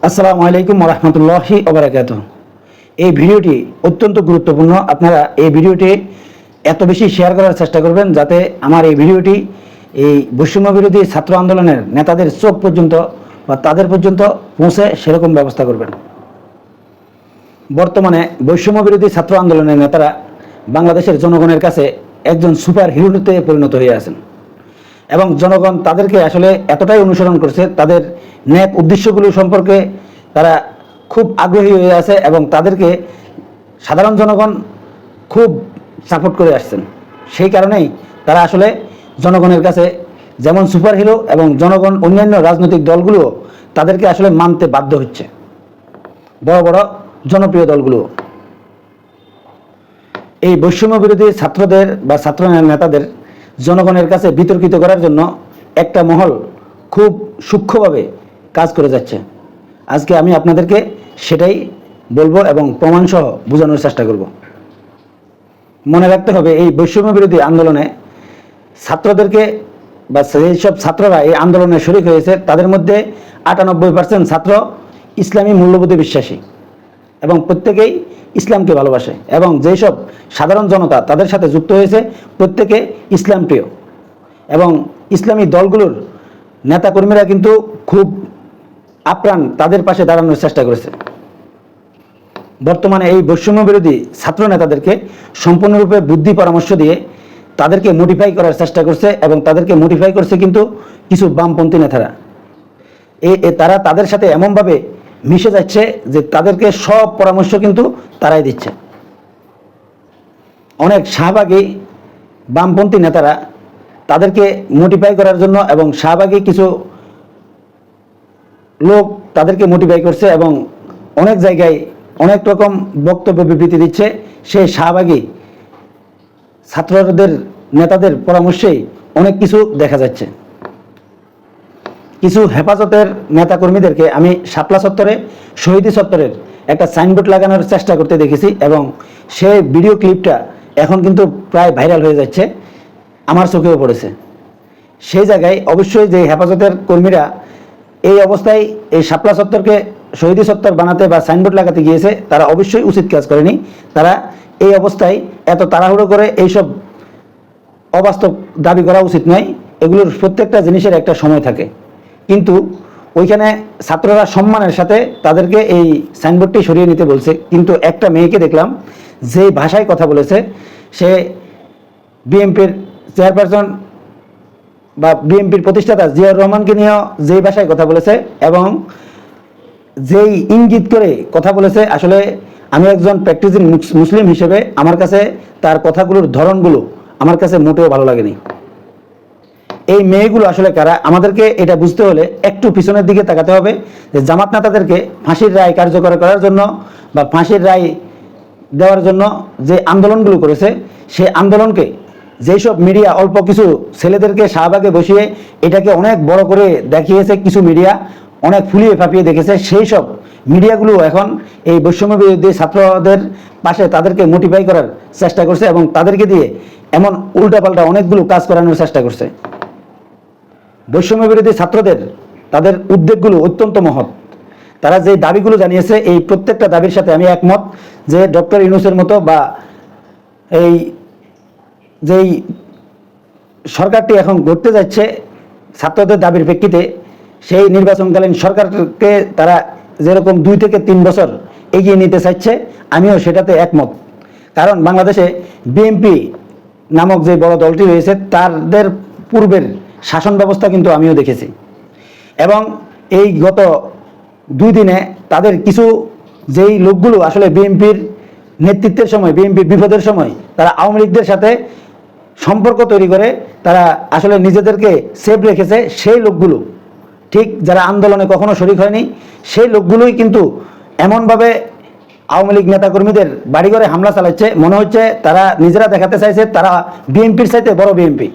আসসালামু আলাইকুম ওয়া রাহমাতুল্লাহি ওয়া বারাকাতুহু। এই ভিডিওটি অত্যন্ত গুরুত্বপূর্ণ। আপনারা এই ভিডিওটি এত বেশি শেয়ার করার চেষ্টা করবেন যাতে আমার এই ভিডিওটি এই বৈষম্য বিরোধী ছাত্র আন্দোলনের নেতাদের চোখ পর্যন্ত বা তাদের পর্যন্ত পৌঁছে সেরকম ব্যবস্থা করবেন। বর্তমানে বৈষম্য বিরোধী ছাত্র আন্দোলনের নেতারা বাংলাদেশের জনগণের কাছে একজন সুপার হিরোতে পরিণত হয়ে আছেন এবং জনগণ তাদেরকে আসলে এতটাই অনুসরণ করছে, তাদের ন্যাক উদ্দেশ্যগুলো সম্পর্কে তারা খুব আগ্রহী হয়ে আছে এবং তাদেরকে সাধারণ জনগণ খুব সাপোর্ট করে আসছেন। সেই কারণেই তারা আসলে জনগণের কাছে যেমন সুপার হিরো এবং জনগণ অন্যান্য রাজনৈতিক দলগুলো তাদেরকে আসলে মানতে বাধ্য হচ্ছে, বড় বড় জনপ্রিয় দলগুলো। এই বৈষম্য বিরোধী ছাত্রদের বা ছাত্র নেতাদের জনগণের কাছে বিতর্কিত করার জন্য একটা মহল খুব সূক্ষ্মভাবে কাজ করে যাচ্ছে। আজকে আমি আপনাদেরকে সেটাই বলবো এবং প্রমাণসহ বোঝানোর চেষ্টা করব। মনে রাখতে হবে, এই বৈষম্য বিরোধী আন্দোলনে ছাত্রদেরকে বা যেসব ছাত্ররা এই আন্দোলনে শরিক হয়েছে তাদের মধ্যে 98% ছাত্র ইসলামী মূল্যবোধে বিশ্বাসী এবং প্রত্যেকেই ইসলামকে ভালোবাসে এবং যেসব সাধারণ জনতা তাদের সাথে যুক্ত হয়েছে প্রত্যেকে ইসলাম প্রিয় এবং ইসলামী দলগুলোর নেতাকর্মীরা কিন্তু খুব আপ্রাণ তাদের পাশে দাঁড়ানোর চেষ্টা করেছে। বর্তমানে এই বৈষম্য বিরোধী ছাত্র নেতাদেরকে সম্পূর্ণরূপে বুদ্ধি পরামর্শ দিয়ে তাদেরকে মডিফাই করার চেষ্টা করছে এবং তাদেরকে মডিফাই করছে কিন্তু কিছু বামপন্থী নেতারা। তারা তাদের সাথে এমনভাবে মিশে যাচ্ছে যে তাদেরকে সব পরামর্শ কিন্তু তারাই দিচ্ছে। অনেক শাহবাগী বামপন্থী নেতারা তাদেরকে মোটিফাই করার জন্য এবং শাহবাগী কিছু লোক তাদেরকে মোটিফাই করছে এবং অনেক জায়গায় অনেক রকম বক্তব্য বিবৃতি দিচ্ছে। সেই শাহবাগী ছাত্রদের নেতাদের পরামর্শেই অনেক কিছু দেখা যাচ্ছে। কিছু হেফাজতের নেতাকর্মীদেরকে আমি শাপলা চত্বরে শহীদি চত্বরের একটা সাইনবোর্ড লাগানোর চেষ্টা করতে দেখেছি এবং সেই ভিডিও ক্লিপটা এখন কিন্তু প্রায় ভাইরাল হয়ে যাচ্ছে, আমার চোখেও পড়েছে। সেই জায়গায় অবশ্যই যে হেফাজতের কর্মীরা এই অবস্থায় এই শাপলা চত্বরকে শহীদি চত্বর বানাতে বা সাইনবোর্ড লাগাতে গিয়েছে তারা অবশ্যই উচিত কাজ করেনি। তারা এই অবস্থায় এত তাড়াহুড়ো করে এইসব অবাস্তব দাবি করা উচিত নয়। এগুলোর প্রত্যেকটা জিনিসের একটা সময় থাকে, কিন্তু ওইখানে ছাত্ররা সম্মানের সাথে তাদেরকে এই সাইনবোর্ডটি সরিয়ে নিতে বলছে। কিন্তু একটা মেয়েকে দেখলাম যেই ভাষায় কথা বলেছে, সে বিএনপির চেয়ারপারসন বা বিএনপির প্রতিষ্ঠাতা জিয়াউর রহমানকে নিয়েও যেই ভাষায় কথা বলেছে এবং যেই ইঙ্গিত করে কথা বলেছে, আসলে আমি একজন প্র্যাকটিসিং মুসলিম হিসেবে আমার কাছে তার কথাগুলোর ধরনগুলো আমার কাছে মোটেও ভালো লাগেনি। এই মেয়েগুলো আসলে কারা, আমাদেরকে এটা বুঝতে হলে একটু পিছনের দিকে তাকাতে হবে যে জামাত নেতাদেরকে ফাঁসির রায় কার্যকর করার জন্য বা ফাঁসির রায় দেওয়ার জন্য যে আন্দোলনগুলো করেছে, সেই আন্দোলনকে যেসব মিডিয়া অল্প কিছু ছেলেদেরকে শাহবাগে বসিয়ে এটাকে অনেক বড় করে দেখিয়েছে, কিছু মিডিয়া অনেক ফুলিয়ে ফাঁপিয়ে দেখেছে, সেই সব মিডিয়াগুলো এখন এই বৈষম্য বিরোধী ছাত্রদের পাশে তাদেরকে মোটিফাই করার চেষ্টা করছে এবং তাদেরকে দিয়ে এমন উল্টাপাল্টা অনেকগুলো কাজ করানোর চেষ্টা করছে। বৈষম্য বিরোধী ছাত্রদের তাদের উদ্যোগগুলো অত্যন্ত মহৎ। তারা যে দাবিগুলো জানিয়েছে এই প্রত্যেকটা দাবির সাথে আমি একমত যে ডক্টর ইউনূসের মতো বা এই যেই সরকারটি এখন গড়তে যাচ্ছে ছাত্রদের দাবির প্রেক্ষিতে, সেই নির্বাচনকালীন সরকারকে তারা যেরকম 2 থেকে 3 বছর এগিয়ে নিতে চাইছে, আমিও সেটাতে একমত। কারণ বাংলাদেশে বিএনপি নামক যে বড় দলটি রয়েছে তাদের পূর্বের শাসন ব্যবস্থা কিন্তু আমিও দেখেছি এবং এই গত 2 দিনে তাদের কিছু যেই লোকগুলো আসলে বিএনপির নেতৃত্বের সময়, বিএনপির বিপদের সময় তারা আওয়ামী লীগদের সাথে সম্পর্ক তৈরি করে তারা আসলে নিজেদেরকে সেভ রেখেছে, সেই লোকগুলো ঠিক যারা আন্দোলনে কখনো শরিক হয়নি সেই লোকগুলোই কিন্তু এমনভাবে আওয়ামী লীগ নেতাকর্মীদের বাড়িঘরে হামলা চালাচ্ছে, মনে হচ্ছে তারা নিজেরা দেখাতে চাইছে তারা বিএনপির চাইতে বড় বিএনপি।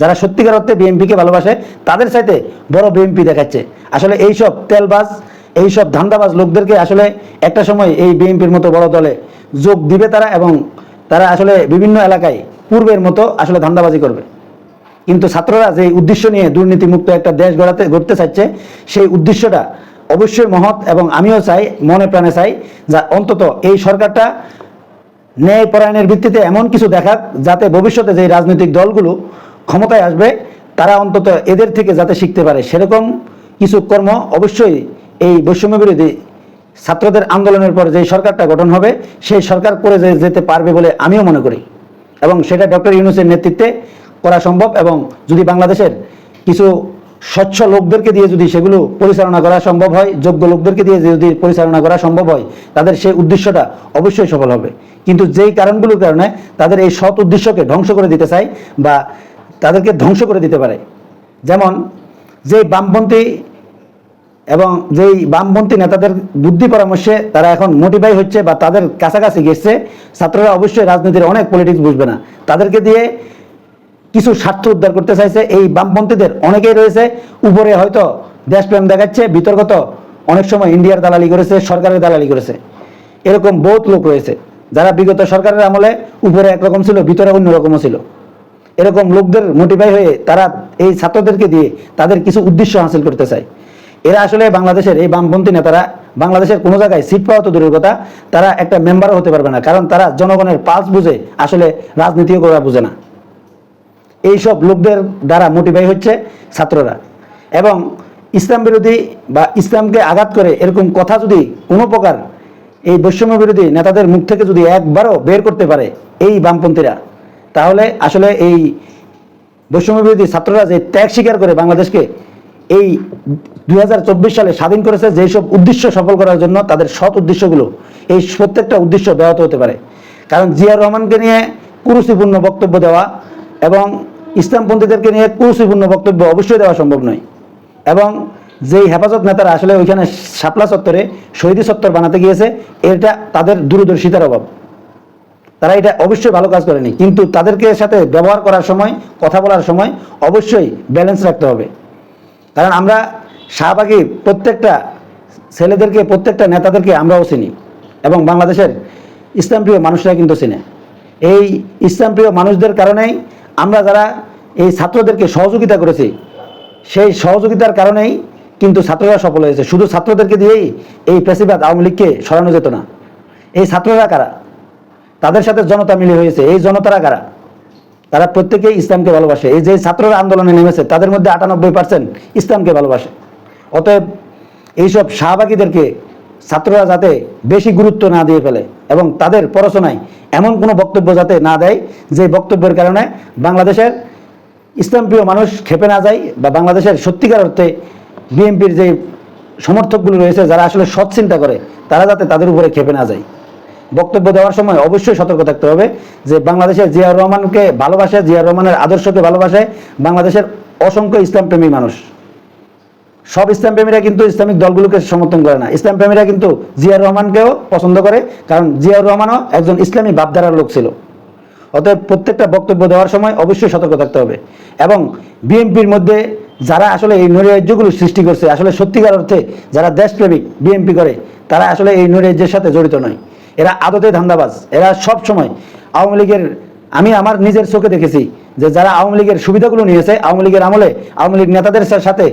যারা সত্যিকার অর্থে বিএনপিকে ভালোবাসে তাদের চাইতে বড় বিএনপি দেখাচ্ছে। আসলে এইসব তেলবাজ, এইসব ধান্দাবাজ লোকদেরকে আসলে একটা সময় এই বিএনপির মতো বড় দলে যোগ দিবে তারা এবং তারা আসলে বিভিন্ন এলাকায় পূর্বের মতো আসলে ধান্দাবাজি করবে। কিন্তু ছাত্ররা যে উদ্দেশ্য নিয়ে দুর্নীতিমুক্ত একটা দেশ গড়তে চাচ্ছে, সেই উদ্দেশ্যটা অবশ্যই মহৎ, এবং আমিও চাই, মনে প্রাণে চাই, যা অন্তত এই সরকারটা ন্যায় পরায়ণের ভিত্তিতে এমন কিছু দেখাক যাতে ভবিষ্যতে যে রাজনৈতিক দলগুলো ক্ষমতায় আসবে তারা অন্তত এদের থেকে যাতে শিখতে পারে, সেরকম কিছু কর্ম অবশ্যই এই বৈষম্য বিরোধী ছাত্রদের আন্দোলনের পর যে সরকারটা গঠন হবে সেই সরকার করে যেতে পারবে বলে আমিও মনে করি, এবং সেটা ডক্টর ইউনূসের নেতৃত্বে করা সম্ভব। এবং যদি বাংলাদেশের কিছু স্বচ্ছ লোকদেরকে দিয়ে যদি সেগুলো পরিচালনা করা সম্ভব হয়, যোগ্য লোকদেরকে দিয়ে যদি পরিচালনা করা সম্ভব হয়, তাদের সেই উদ্দেশ্যটা অবশ্যই সফল হবে। কিন্তু যেই কারণগুলোর কারণে তাদের এই সৎ উদ্দেশ্যকে ধ্বংস করে দিতে চায় বা তাদেরকে ধ্বংস করে দিতে পারে, যেমন যেই বামপন্থী এবং যেই বামপন্থী নেতাদের বুদ্ধি পরামর্শে তারা এখন মোটিফাই হচ্ছে বা তাদের কাছাকাছি গেছে, ছাত্ররা অবশ্যই রাজনীতির অনেক পলিটিক্স বুঝবে না, তাদেরকে দিয়ে কিছু স্বার্থ উদ্ধার করতে চাইছে। এই বামপন্থীদের অনেকেই রয়েছে উপরে হয়তো দেশপ্রেম দেখাচ্ছে, বিতর্কত অনেক সময় ইন্ডিয়ার দালালি করেছে, সরকারের দালালি করেছে, এরকম বহুত লোক রয়েছে যারা বিগত সরকারের আমলে উপরে একরকম ছিল, ভিতরে অন্যরকমও ছিল। এরকম লোকদের মোটিফাই হয়ে তারা এই ছাত্রদেরকে দিয়ে তাদের কিছু উদ্দেশ্য হাসিল করতে চায়। এরা আসলে বাংলাদেশের এই বামপন্থী নেতারা বাংলাদেশের কোনো জায়গায় সিট পাওয়া তো দূরের কথা, তারা একটা মেম্বারও হতে পারবে না, কারণ তারা জনগণের পালস বুঝে, আসলে রাজনীতিও করা বুঝে না। এইসব লোকদের দ্বারা মোটিফাই হচ্ছে ছাত্ররা। এবং ইসলাম বিরোধী বা ইসলামকে আঘাত করে এরকম কথা যদি কোনো প্রকার এই বৈষম্য বিরোধী নেতাদের মুখ থেকে যদি একবারও বের করতে পারে এই বামপন্থীরা, তাহলে আসলে এই বৈষম্য বিরোধী ছাত্ররা যে ত্যাগ স্বীকার করে বাংলাদেশকে এই 2024 সালে স্বাধীন করেছে, যেসব উদ্দেশ্য সফল করার জন্য তাদের সৎ উদ্দেশ্যগুলো, এই প্রত্যেকটা উদ্দেশ্য ব্যাহত হতে পারে। কারণ জিয়াউর রহমানকে নিয়ে কুরুচিপূর্ণ বক্তব্য দেওয়া এবং ইসলামপন্থীদেরকে নিয়ে কুরুচিপূর্ণ বক্তব্য অবশ্যই দেওয়া সম্ভব নয়। এবং যেই হেফাজত নেতারা আসলে ওইখানে শাপলা চত্বরে শহীদ চত্বর বানাতে গিয়েছে, এটা তাদের দূরদর্শিতার অভাব, তারা এটা অবশ্যই ভালো কাজ করেনি। কিন্তু তাদেরকে সাথে ব্যবহার করার সময়, কথা বলার সময় অবশ্যই ব্যালেন্স রাখতে হবে। কারণ আমরা শাহবাগী প্রত্যেকটা ছেলেদেরকে, প্রত্যেকটা নেতাদেরকে আমরাও চিনি, এবং বাংলাদেশের ইসলামপ্রিয় মানুষরা কিন্তু চিনে। এই ইসলামপ্রিয় মানুষদের কারণেই আমরা যারা এই ছাত্রদেরকে সহযোগিতা করেছি, সেই সহযোগিতার কারণেই কিন্তু ছাত্ররা সফল হয়েছে। শুধু ছাত্রদেরকে দিয়েই এই ফ্যাসিবাদ আওয়ামী লীগকে সরানো যেত না। এই ছাত্ররা কারা? তাদের সাথে জনতা মিলে হয়েছে। এই জনতারা কারা? তারা প্রত্যেকেই ইসলামকে ভালোবাসে। এই যে ছাত্ররা আন্দোলনে নেমেছে তাদের মধ্যে 98% ইসলামকে ভালোবাসে। অতএব এইসব শাহবাগীদেরকে ছাত্ররা যাতে বেশি গুরুত্ব না দিয়ে ফেলে এবং তাদের পড়াশোনায় এমন কোনো বক্তব্য যাতে না দেয় যে বক্তব্যের কারণে বাংলাদেশের ইসলামপ্রিয় মানুষ খেপে না যায়, বা বাংলাদেশের সত্যিকার অর্থে বিএনপির যে সমর্থকগুলো রয়েছে যারা আসলে সৎ চিন্তা করে, তারা যাতে তাদের উপরে খেপে না যায়। বক্তব্য দেওয়ার সময় অবশ্যই সতর্ক থাকতে হবে যে বাংলাদেশের জিয়াউর রহমানকে ভালোবাসে, জিয়াউর রহমানের আদর্শকে ভালোবাসে বাংলাদেশের অসংখ্য ইসলামপ্রেমী মানুষ। সব ইসলামপ্রেমীরা কিন্তু ইসলামিক দলগুলোকে সমর্থন করে না। ইসলামপ্রেমীরা কিন্তু জিয়াউর রহমানকেও পছন্দ করে, কারণ জিয়াউর রহমানও একজন ইসলামী ভাবধারার লোক ছিল। অতএব প্রত্যেকটা বক্তব্য দেওয়ার সময় অবশ্যই সতর্ক থাকতে হবে। এবং বিএনপির মধ্যে যারা আসলে এই নৈরাজ্যগুলো সৃষ্টি করছে, আসলে সত্যিকার অর্থে যারা দেশপ্রেমিক বিএনপি করে, তারা আসলে এই নৈরাজ্যের সাথে জড়িত নয়। এরা আদতে ধান্দাবাজ। এরা সব সময় আওয়ামী লীগের, আমি আমার নিজের চোখে দেখেছি যে যারা আওয়ামী লীগের সুবিধাগুলো নিয়েছে, আওয়ামী লীগের আমলে আওয়ামী লীগ নেতাদের সাথে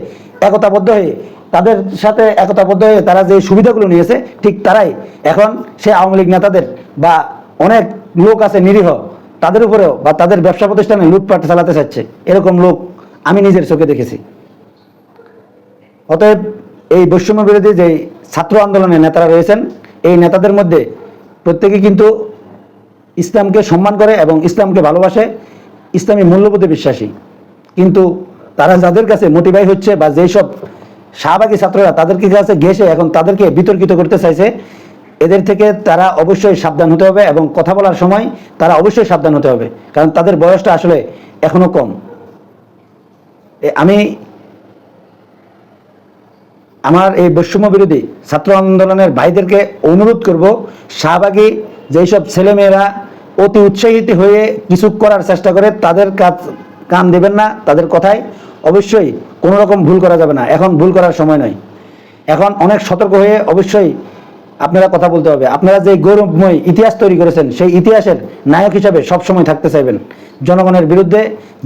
একতাবদ্ধ হয়ে, তাদের সাথে একতাবদ্ধ হয়ে তারা যে সুবিধাগুলো নিয়েছে, ঠিক তারাই এখন সে আওয়ামী লীগ নেতাদের বা অনেক লোক আছে নিরীহ, তাদের উপরেও বা তাদের ব্যবসা প্রতিষ্ঠানে লুটপাট চালাতে চাচ্ছে। এরকম লোক আমি নিজের চোখে দেখেছি। অতএব এই বৈষম্য বিরোধী যে ছাত্র আন্দোলনের নেতারা রয়েছেন, এই নেতাদের মধ্যে প্রত্যেকে কিন্তু ইসলামকে সম্মান করে এবং ইসলামকে ভালোবাসে, ইসলামী মূল্যবোধে বিশ্বাসী। কিন্তু তারা যাদের কাছে মোটিভাই হচ্ছে বা যেই সব শাহবাগী ছাত্ররা তাদেরকে কাছে ঘেঁষে এখন তাদেরকে বিতর্কিত করতে চাইছে, এদের থেকে তারা অবশ্যই সাবধান হতে হবে এবং কথা বলার সময় তারা অবশ্যই সাবধান হতে হবে, কারণ তাদের বয়সটা আসলে এখনো কম। আমি আমার এই বৈষম্য বিরোধী ছাত্র আন্দোলনের ভাইদেরকে অনুরোধ করব, শাহবাগী যেই সব ছেলেমেয়েরা অতি উৎসাহিত হয়ে কিছু করার চেষ্টা করে, তাদের কান দেবেন না, তাদের কথায় অবশ্যই কোনো রকম ভুল করা যাবে না। এখন ভুল করার সময় নয়, এখন অনেক সতর্ক হয়ে অবশ্যই আপনারা কথা বলতে হবে। আপনারা যে গৌরবময় ইতিহাস তৈরি করেছেন, সেই ইতিহাসের নায়ক হিসাবে সবসময় থাকতে চাইবেন। জনগণের বিরুদ্ধে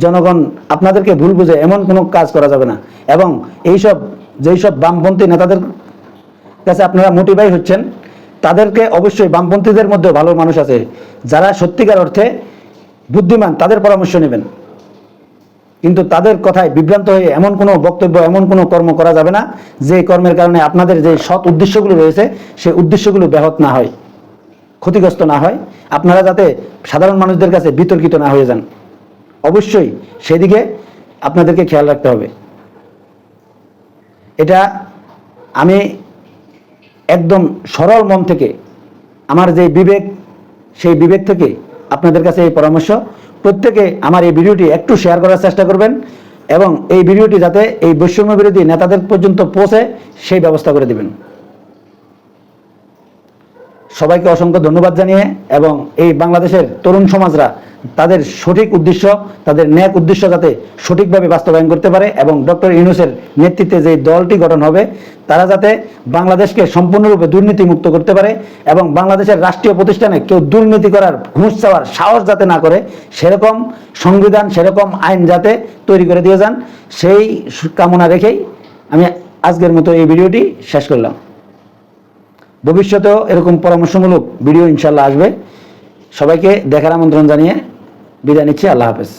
জনগণ আপনাদেরকে ভুল বুঝে এমন কোনো কাজ করা যাবে না। এবং এইসব যেই সব বামপন্থী নেতাদের কাছে আপনারা মোটিভাই হচ্ছেন, তাদেরকে অবশ্যই বামপন্থীদের মধ্যে ভালো মানুষ আছে যারা সত্যিকার অর্থে বুদ্ধিমান, তাদের পরামর্শ নেবেন। কিন্তু তাদের কথায় বিভ্রান্ত হয়ে এমন কোনো বক্তব্য, এমন কোনো কর্ম করা যাবে না যে কর্মের কারণে আপনাদের যে সৎ উদ্দেশ্যগুলো রয়েছে সেই উদ্দেশ্যগুলো ব্যাহত না হয়, ক্ষতিগ্রস্ত না হয়, আপনারা যাতে সাধারণ মানুষদের কাছে বিতর্কিত না হয়ে যান। অবশ্যই সেদিকে আপনাদেরকে খেয়াল রাখতে হবে। এটা আমি একদম সরল মন থেকে, আমার যে বিবেক, সেই বিবেক থেকে আপনাদের কাছে এই পরামর্শ, প্রত্যেকে আমার এই ভিডিওটি একটু শেয়ার করার চেষ্টা করবেন এবং এই ভিডিওটি যাতে এই বৈষম্য বিরোধী নেতাদের পর্যন্ত পৌঁছে সেই ব্যবস্থা করে দেবেন। সবাইকে অসংখ্য ধন্যবাদ জানিয়ে, এবং এই বাংলাদেশের তরুণ সমাজরা তাদের সঠিক উদ্দেশ্য, তাদের ন্যাক উদ্দেশ্য যাতে সঠিকভাবে বাস্তবায়ন করতে পারে, এবং ডক্টর ইউনূসের নেতৃত্বে যে দলটি গঠন হবে তারা যাতে বাংলাদেশকে সম্পূর্ণরূপে দুর্নীতিমুক্ত করতে পারে, এবং বাংলাদেশের রাষ্ট্রীয় প্রতিষ্ঠানে কেউ দুর্নীতি করার, ঘুষ চাওয়ার সাহস যাতে না করে, সেরকম সংবিধান, সেরকম আইন যাতে তৈরি করে দিয়ে যান, সেই কামনা রেখেই আমি আজকের মতো এই ভিডিওটি শেষ করলাম। ভবিষ্যতেও এরকম পরামর্শমূলক ভিডিও ইনশাল্লাহ আসবে। সবাইকে দেখার আমন্ত্রণ জানিয়ে বিদায় নিচ্ছি। আল্লাহ হাফেজ।